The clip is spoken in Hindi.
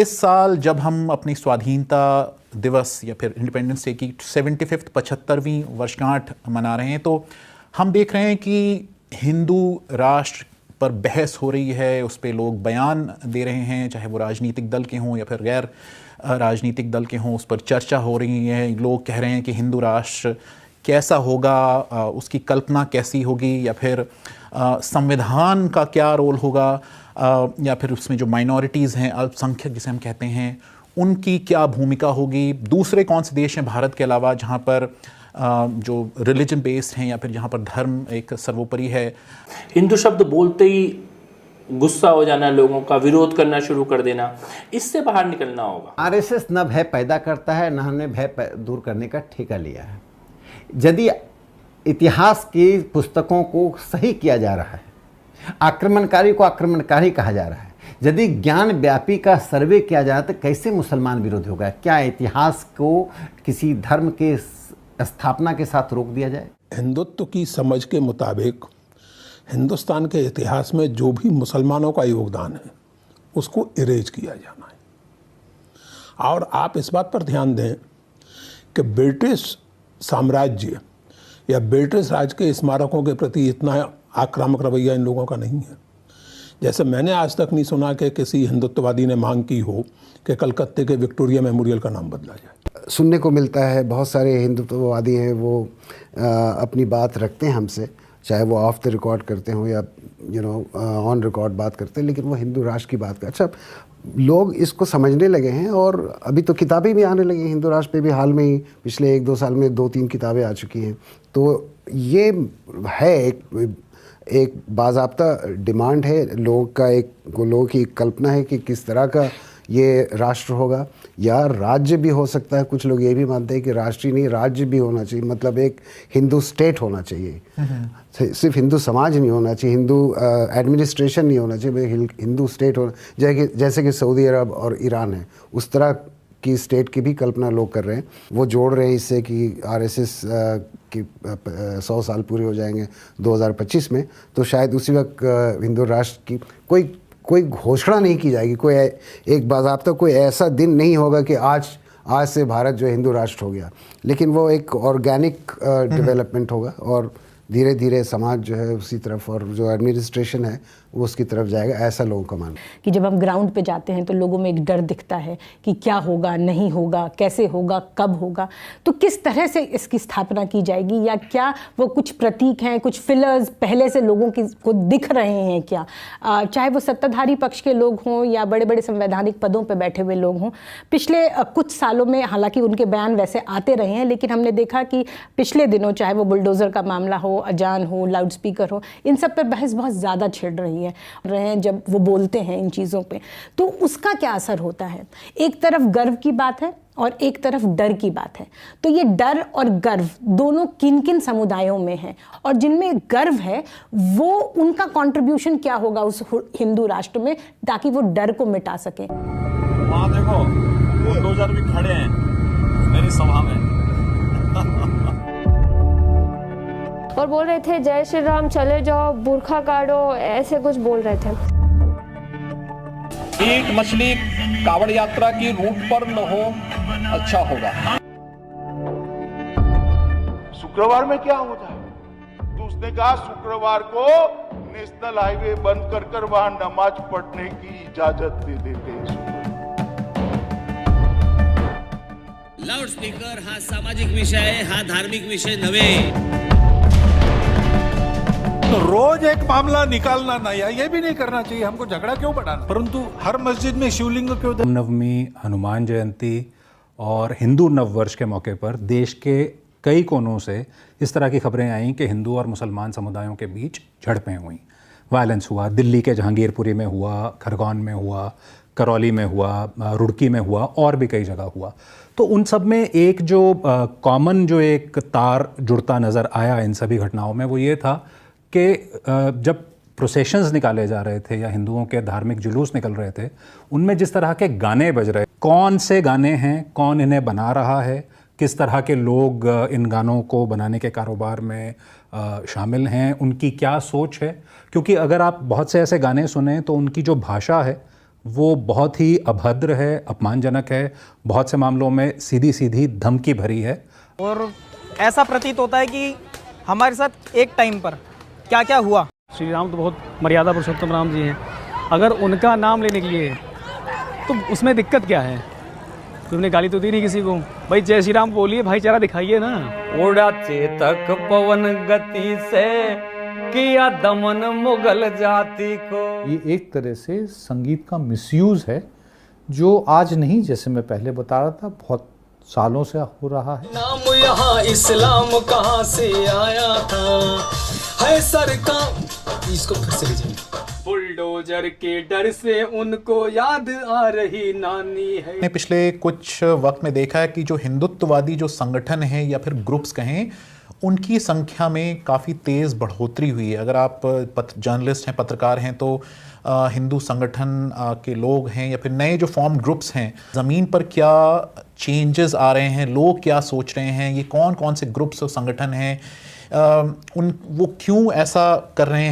इस साल जब हम अपनी स्वाधीनता दिवस या फिर इंडिपेंडेंस डे की 75th 75वीं वर्षगांठ मना रहे हैं, तो हम देख रहे हैं कि हिंदू राष्ट्र पर बहस हो रही है, उस पर लोग बयान दे रहे हैं, चाहे वो राजनीतिक दल के हों या फिर गैर राजनीतिक दल के हों, उस पर चर्चा हो रही है। लोग कह रहे हैं कि हिंदू राष्ट्र कैसा होगा, उसकी कल्पना कैसी होगी, या फिर संविधान का क्या रोल होगा, या फिर उसमें जो माइनॉरिटीज़ हैं, अल्पसंख्यक जिसे हम कहते हैं, उनकी क्या भूमिका होगी। दूसरे कौन से देश हैं भारत के अलावा जहाँ पर जो रिलीजन बेस्ड हैं या फिर जहाँ पर धर्म एक सर्वोपरि है। हिंदू शब्द बोलते ही गुस्सा हो जाना, लोगों का विरोध करना शुरू कर देना, इससे बाहर निकलना होगा। आरएसएस न भय पैदा करता है, न हमने भय दूर करने का ठेका लिया है। यदि इतिहास की पुस्तकों को सही किया जा रहा है, आक्रमणकारी को आक्रमणकारी कहा जा रहा है, यदि ज्ञान व्यापी का सर्वे किया जाए तो कैसे मुसलमान विरोधी होगा? क्या इतिहास को किसी धर्म के स्थापना के साथ रोक दिया जाए? हिंदुत्व की समझ के मुताबिक हिंदुस्तान के इतिहास में जो भी मुसलमानों का योगदान है उसको इरेज किया जाना है। और आप इस बात पर ध्यान दें कि ब्रिटिश साम्राज्य या ब्रिटिश राज के स्मारकों के प्रति इतना आक्रामक रवैया इन लोगों का नहीं है। जैसे मैंने आज तक नहीं सुना कि किसी हिंदुत्ववादी ने मांग की हो कि कलकत्ते के विक्टोरिया मेमोरियल का नाम बदला जाए। सुनने को मिलता है, बहुत सारे हिंदुत्ववादी हैं वो अपनी बात रखते हैं हमसे, चाहे वो ऑफ द रिकॉर्ड करते हो या ऑन रिकॉर्ड बात करते हैं, लेकिन वो हिंदू राष्ट्र की बात कर। अच्छा, लोग इसको समझने लगे हैं और अभी तो किताबें भी आने लगी हैं हिंदू राष्ट्र पे भी। हाल में ही पिछले 1-2 साल में 2-3 किताबें आ चुकी हैं। तो ये है एक बाज़ाब्ता डिमांड है लोगों की कल्पना है कि किस तरह का ये राष्ट्र होगा, या राज्य भी हो सकता है। कुछ लोग ये भी मानते हैं कि राष्ट्रीय नहीं, राज्य भी होना चाहिए, मतलब एक हिंदू स्टेट होना चाहिए। सिर्फ हिंदू समाज नहीं होना चाहिए, हिंदू एडमिनिस्ट्रेशन नहीं होना चाहिए, हिंदू स्टेट होना, जैसे कि सऊदी अरब और ईरान है, उस तरह की स्टेट की भी कल्पना लोग कर रहे हैं। वो जोड़ रहे हैं इससे कि आरएसएस की 100 साल पूरे हो जाएंगे 2025 में, तो शायद उसी वक्त हिंदू राष्ट्र की कोई घोषणा नहीं की जाएगी, कोई एक बाज़ाब्ता कोई ऐसा दिन नहीं होगा कि आज से भारत जो है हिंदू राष्ट्र हो गया, लेकिन वो एक ऑर्गेनिक डेवलपमेंट होगा और धीरे धीरे समाज जो है उसी तरफ, और जो एडमिनिस्ट्रेशन है वो उसकी तरफ जाएगा, ऐसा लोगों का मानना है। कि जब हम ग्राउंड पे जाते हैं तो लोगों में एक डर दिखता है कि क्या होगा, नहीं होगा, कैसे होगा, कब होगा। तो किस तरह से इसकी स्थापना की जाएगी, या क्या वो कुछ प्रतीक हैं, कुछ फिलर्स पहले से लोगों को दिख रहे हैं क्या? चाहे वो सत्ताधारी पक्ष के लोग हों या बड़े बड़े संवैधानिक पदों पर बैठे हुए लोग हों। पिछले कुछ सालों में हालांकि उनके बयान वैसे आते रहे हैं, लेकिन हमने देखा कि पिछले दिनों चाहे वो बुलडोज़र का मामला हो, अजान हो, लाउड स्पीकर हो, इन सब पर बहस बहुत ज़्यादा छिड़ रही है जब वो बोलते हैं इन चीज़ों पे। तो उसका क्या असर होता है? एक तरफ गर्व की बात है और एक तरफ डर की बात है। तो ये डर और गर्व दोनों किन किन समुदायों में है, और जिनमें गर्व है वो उनका कंट्रीब्यूशन क्या होगा उस हिंदू राष्ट्र में, ताकि वो डर को मिटा सके। वहाँ देखो बुलडोजर भी खड़े हैं मेरी सभा में और बोल रहे थे जय श्री राम, चले जाओ, बुरखा काटो, ऐसे कुछ बोल रहे थे। मीट मछली कावड़ यात्रा की रूट पर न हो, अच्छा होगा। शुक्रवार में क्या होता है? तो उसने कहा शुक्रवार को नेशनल हाईवे बंद कर वहां नमाज पढ़ने की इजाजत दे देते हैं। लाउड स्पीकर हा सामाजिक विषय, हा धार्मिक विषय नव्हे। तो रोज एक मामला निकालना ना, या ये भी नहीं करना चाहिए, हमको झगड़ा क्यों बढ़ाना? परंतु हर मस्जिद में शिवलिंग क्यों? नवमी, हनुमान जयंती और हिंदू नववर्ष के मौके पर देश के कई कोनों से इस तरह की खबरें आईं कि हिंदू और मुसलमान समुदायों के बीच झड़पें हुई, वायलेंस हुआ। दिल्ली के जहांगीरपुरी में हुआ, खरगोन में हुआ, करौली में हुआ, रुड़की में हुआ, और भी कई जगह हुआ। तो उन सब में एक जो कॉमन जो एक तार जुड़ता नज़र आया इन सभी घटनाओं में, वो ये था कि जब प्रोसेशंस निकाले जा रहे थे या हिंदुओं के धार्मिक जुलूस निकल रहे थे, उनमें जिस तरह के गाने बज रहे, कौन से गाने हैं, कौन इन्हें बना रहा है, किस तरह के लोग इन गानों को बनाने के कारोबार में शामिल हैं, उनकी क्या सोच है। क्योंकि अगर आप बहुत से ऐसे गाने सुने तो उनकी जो भाषा है वो बहुत ही अभद्र है, अपमानजनक है, बहुत से मामलों में सीधी सीधी धमकी भरी है। और ऐसा प्रतीत होता है कि हमारे साथ एक टाइम पर क्या क्या हुआ। श्री राम तो बहुत मर्यादा पुरुषोत्तम राम जी हैं, अगर उनका नाम लेने के लिए तो उसमें दिक्कत क्या है? तुमने गाली तो दी नहीं किसी को, भाई जय श्री राम बोलिए, भाईचारा दिखाइए ना। उड़ा चेतक पवन गति से किया दमन मुगल जाति को। ये एक तरह से संगीत का मिसयूज है जो आज नहीं, जैसे मैं पहले बता रहा था, बहुत सालों से हो रहा है। नाम यहाँ इस्लाम कहाँ से आया था, है सरकार। इसको फिर से लीजिए। बुलडोजर के डर से उनको याद आ रही नानी है। ने पिछले कुछ वक्त में देखा है कि जो हिंदुत्ववादी जो संगठन हैं या फिर ग्रुप्स कहें, उनकी संख्या में काफ़ी तेज़ बढ़ोतरी हुई है। अगर आप जर्नलिस्ट हैं, पत्रकार हैं, तो हिंदू संगठन के लोग हैं या फिर नए जो फॉर्म ग्रुप्स हैं, ज़मीन पर क्या चेंजेस आ रहे हैं, लोग क्या सोच रहे हैं, ये कौन कौन से ग्रुप्स और संगठन हैं, वो क्यों ऐसा कर रहे हैं।